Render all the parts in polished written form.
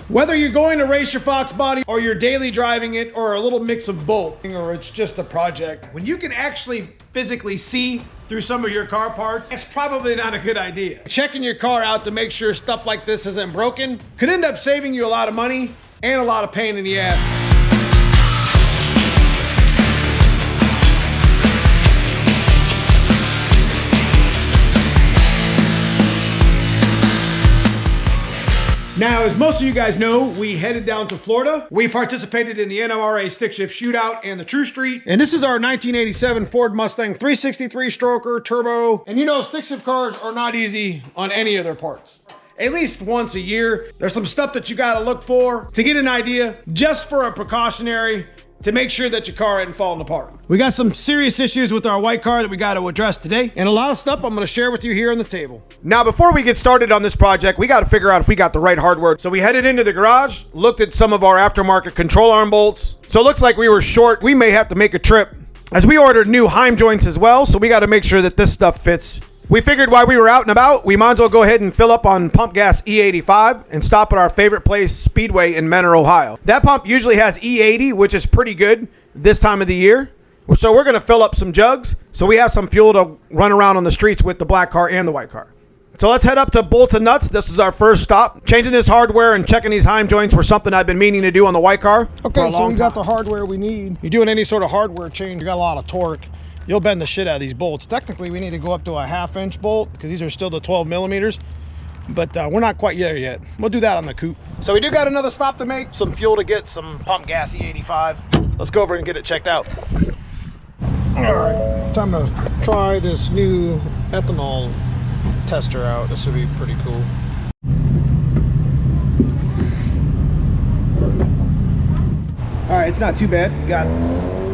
Whether you're going to race your Fox body or you're daily driving it or a little mix of both, or it's just a project, when you can actually physically see through some of your car parts, it's probably not a good idea. Checking your car out to make sure stuff like this isn't broken could end up saving you a lot of money and a lot of pain in the ass. Now, as most of you guys know, we headed down to Florida. We participated in the NMRA Stick Shift Shootout and the True Street. And this is our 1987 Ford Mustang 363 stroker turbo. And you know, stick shift cars are not easy on any of their parts. At least once a year, there's some stuff that you gotta look for to get an idea, just for a precautionary, to make sure that your car isn't falling apart. We got some serious issues with our white car that we got to address today, and a lot of stuff I'm going to share with you here on the table. Now, before we get started on this project, we got to figure out if we got the right hardware. So we headed into the garage, looked at some of our aftermarket control arm bolts. So it looks like we were short. We may have to make a trip, as we ordered new Heim joints as well, so we got to make sure that this stuff fits. We figured while we were out and about, we might as well go ahead and fill up on pump gas E85 and stop at our favorite place, Speedway in Mentor, Ohio. That pump usually has E80, which is pretty good this time of the year. So we're going to fill up some jugs so we have some fuel to run around on the streets with the black car and the white car. So let's head up to Bolts and Nuts. This is our first stop. Changing this hardware and checking these Heim joints were something I've been meaning to do on the white car for a long time. Okay, so we got the hardware we need. You're doing any sort of hardware change, you got a lot of torque. You'll bend the shit out of these bolts. Technically, we need to go up to a 1/2 inch bolt because these are still the 12 millimeters, but we're not quite there yet. We'll do that on the coupe. So we do got another stop to make, some fuel to get, some pump gas E85. Let's go over and get it checked out. All right, time to try this new ethanol tester out. This should be pretty cool. All right, it's not too bad. Got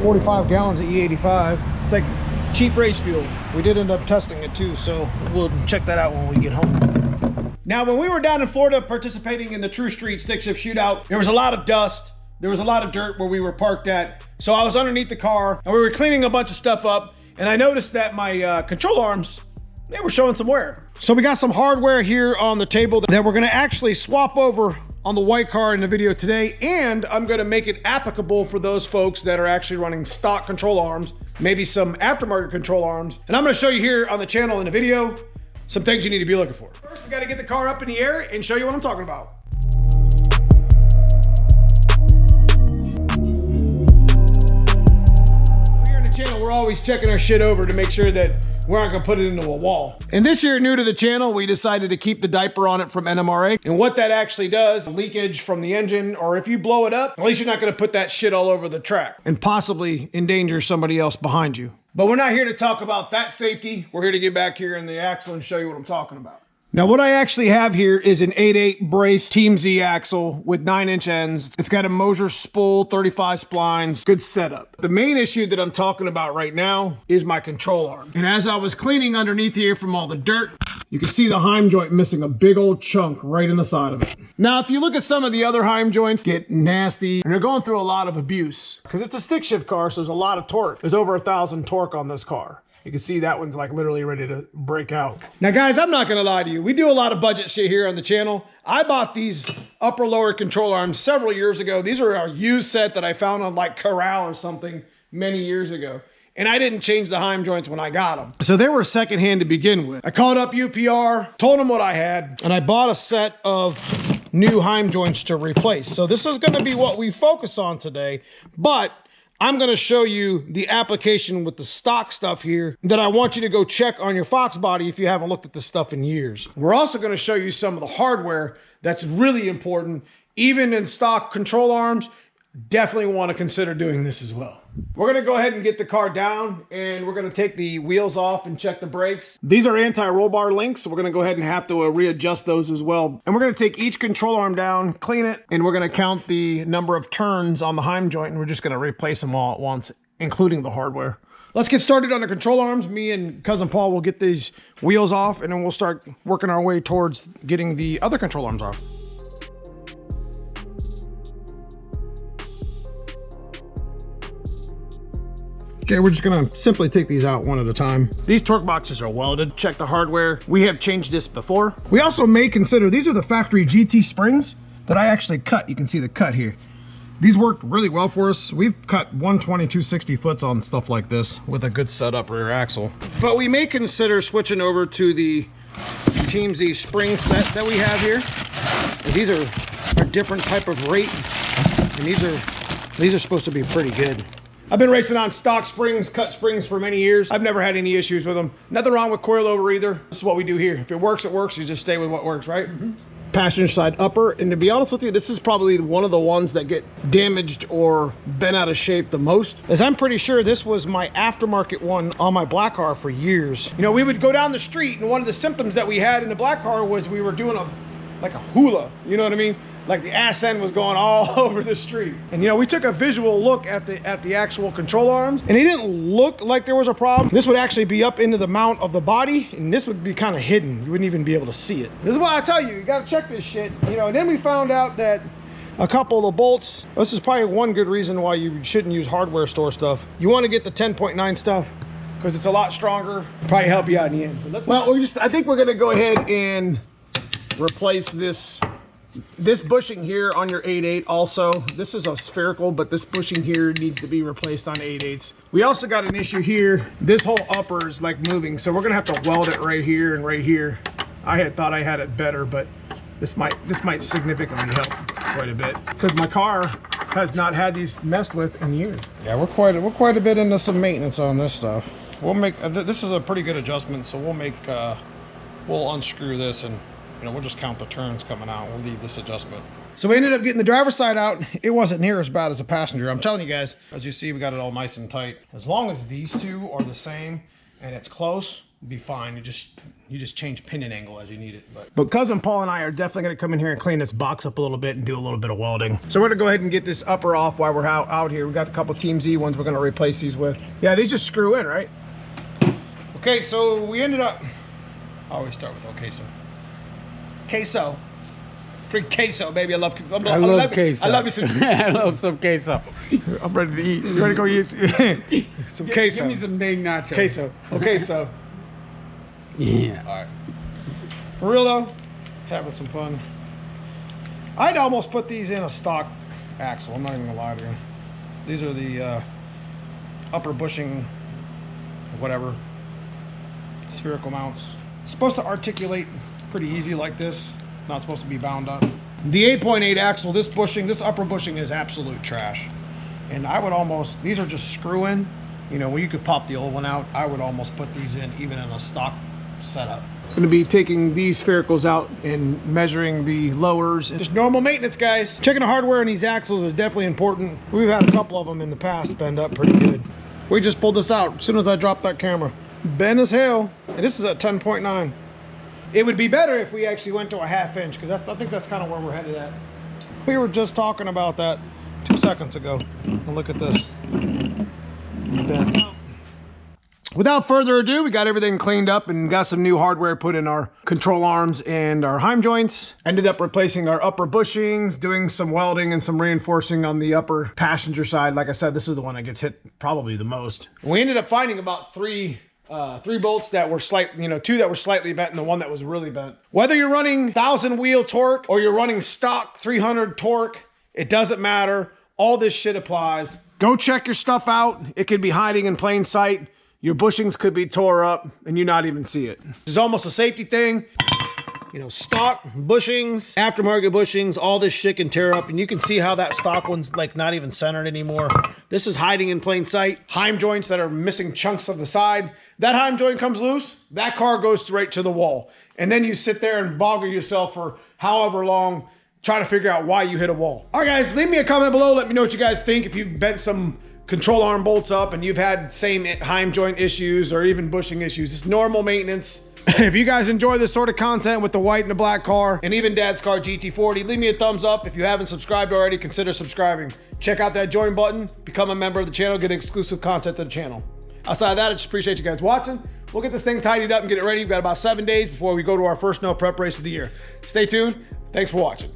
45 gallons of E85. It's like cheap race fuel. We did end up testing it too, so we'll check that out when we get home. Now, when we were down in Florida participating in the True Street Stick Shift Shootout, there was a lot of dust. There was a lot of dirt where we were parked at. So I was underneath the car and we were cleaning a bunch of stuff up, and I noticed that my control arms, they were showing some wear. So we got some hardware here on the table that we're gonna actually swap over on the white car in the video today, and I'm gonna make it applicable for those folks that are actually running stock control arms, maybe some aftermarket control arms. And I'm gonna show you here on the channel in the video some things you need to be looking for. First, we gotta get the car up in the air and show you what I'm talking about. Here in the channel, we're always checking our shit over to make sure that we aren't gonna put it into a wall. And this year, new to the channel, we decided to keep the diaper on it from NMRA. And what that actually does, leakage from the engine, or if you blow it up, at least you're not gonna put that shit all over the track and possibly endanger somebody else behind you. But we're not here to talk about that safety. We're here to get back here in the axle and show you what I'm talking about. Now, what I actually have here is an 8/8 brace Team Z axle with 9-inch ends. It's got a Moser spool, 35 splines, good setup. The main issue that I'm talking about right now is my control arm. And as I was cleaning underneath here from all the dirt, you can see the Heim joint missing a big old chunk right in the side of it. Now, if you look at some of the other Heim joints, get nasty, and they're going through a lot of abuse because it's a stick shift car, so there's a lot of torque. There's over 1,000 torque on this car. You can see that one's like literally ready to break out. Now guys, I'm not gonna lie to you. We do a lot of budget shit here on the channel. I bought these upper lower control arms several years ago. These are a used set that I found on like Corral or something many years ago. And I didn't change the Heim joints when I got them. So they were secondhand to begin with. I called up UPR, told them what I had, and I bought a set of new Heim joints to replace. So this is gonna be what we focus on today, but I'm gonna show you the application with the stock stuff here that I want you to go check on your Fox body if you haven't looked at this stuff in years. We're also gonna show you some of the hardware that's really important. Even in stock control arms, definitely wanna consider doing this as well. We're gonna go ahead and get the car down, and we're gonna take the wheels off and check the brakes. These are anti-roll bar links, so we're gonna go ahead and have to readjust those as well. And we're gonna take each control arm down, clean it, and we're gonna count the number of turns on the Heim joint, and we're just gonna replace them all at once, including the hardware. Let's get started on the control arms. Me and Cousin Paul will get these wheels off, and then we'll start working our way towards getting the other control arms off. Okay, we're just gonna simply take these out one at a time. These torque boxes are welded. Check the hardware. We have changed this before. We also may consider, these are the factory GT springs that I actually cut. You can see the cut here. These worked really well for us. We've cut 120, 260 foots on stuff like this with a good setup rear axle. But we may consider switching over to the Team Z spring set that we have here. And these are a different type of rate, and these are supposed to be pretty good. I've been racing on stock springs, cut springs for many years. I've never had any issues with them. Nothing wrong with coilover either. This is what we do here. If it works, it works. You just stay with what works, right? Mm-hmm. Passenger side upper, and to be honest with you, this is probably one of the ones that get damaged or bent out of shape the most, as I'm pretty sure this was my aftermarket one on my black car for years. You know, we would go down the street, and one of the symptoms that we had in the black car was we were doing like a hula, you know what I mean? Like the ass end was going all over the street. And you know, we took a visual look at the actual control arms, and it didn't look like there was a problem. This would actually be up into the mount of the body, and this would be kind of hidden. You wouldn't even be able to see it. This is why I tell you, you gotta check this shit. You know, and then we found out that a couple of the bolts, this is probably one good reason why you shouldn't use hardware store stuff. You wanna get the 10.9 stuff, because it's a lot stronger. Probably help you out in the end. Well, I think we're gonna go ahead and replace this bushing here on your 8/8 also. This is a spherical, but this bushing here needs to be replaced on 8/8. We also got an issue here. This whole upper is like moving, so we're gonna have to weld it right here and right here. I had thought I had it better, but this might significantly help quite a bit, because my car has not had these messed with in years. Yeah, we're quite a bit into some maintenance on this stuff. We'll make this is a pretty good adjustment, so we'll unscrew this, and you know, we'll just count the turns coming out. We'll leave this adjustment. So we ended up getting the driver's side out. It wasn't near as bad as a passenger. I'm telling you guys, as you see, we got it all nice and tight. As long as these two are the same and it's close, it'll be fine. You just change pinion angle as you need it. But Cousin Paul and I are definitely gonna come in here and clean this box up a little bit and do a little bit of welding. So we're gonna go ahead and get this upper off while we're out here. We got a couple Team Z ones we're gonna replace these with. Yeah, these just screw in, right? Okay, so we ended up, I always start with okay, so. Queso. Free queso, baby. I love queso. I love you some. I love some queso. I'm ready to eat. You ready to go eat some queso? Give me some dang nachos. Queso. Okay, so. Yeah. All right. For real though, having some fun. I'd almost put these in a stock axle. I'm not even gonna lie to you. These are the upper bushing, whatever, spherical mounts. It's supposed to articulate pretty easy like this. Not supposed to be bound up. The 8.8 axle, this upper bushing is absolute trash. And I would almost, these are just screw in. You know, where you could pop the old one out, I would almost put these in even in a stock setup. I'm gonna be taking these sphericals out and measuring the lowers. Just normal maintenance, guys. Checking the hardware on these axles is definitely important. We've had a couple of them in the past bend up pretty good. We just pulled this out as soon as I dropped that camera. Bend as hell, and this is at 10.9. It would be better if we actually went to a 1/2 inch, because I think that's kind of where we're headed at. We were just talking about that 2 seconds ago. And look at this. Without further ado, we got everything cleaned up and got some new hardware put in our control arms and our heim joints. Ended up replacing our upper bushings, doing some welding and some reinforcing on the upper passenger side. Like I said, this is the one that gets hit probably the most. We ended up finding about three bolts that were two that were slightly bent and the one that was really bent. Whether you're running 1,000 wheel torque or you're running stock 300 torque, it doesn't matter. All this shit applies. Go check your stuff out. It could be hiding in plain sight. Your bushings could be tore up and you not even see it. This is almost a safety thing. You know, stock bushings, aftermarket bushings, all this shit can tear up, and you can see how that stock one's like not even centered anymore. This is hiding in plain sight. Heim joints that are missing chunks of the side. That heim joint comes loose, that car goes straight to the wall. And then you sit there and boggle yourself for however long trying to figure out why you hit a wall. All right, guys, leave me a comment below. Let me know what you guys think. If you've bent some control arm bolts up and you've had same heim joint issues or even bushing issues. It's normal maintenance. If you guys enjoy this sort of content with the white and the black car and even Dad's car GT40, leave me a thumbs up. If you haven't subscribed already, consider subscribing. Check out that join button, become a member of the channel, get exclusive content to the channel. Outside of that, I just appreciate you guys watching. We'll get this thing tidied up and get it ready. We've got about 7 days before we go to our first no prep race of the year. Stay tuned. Thanks for watching.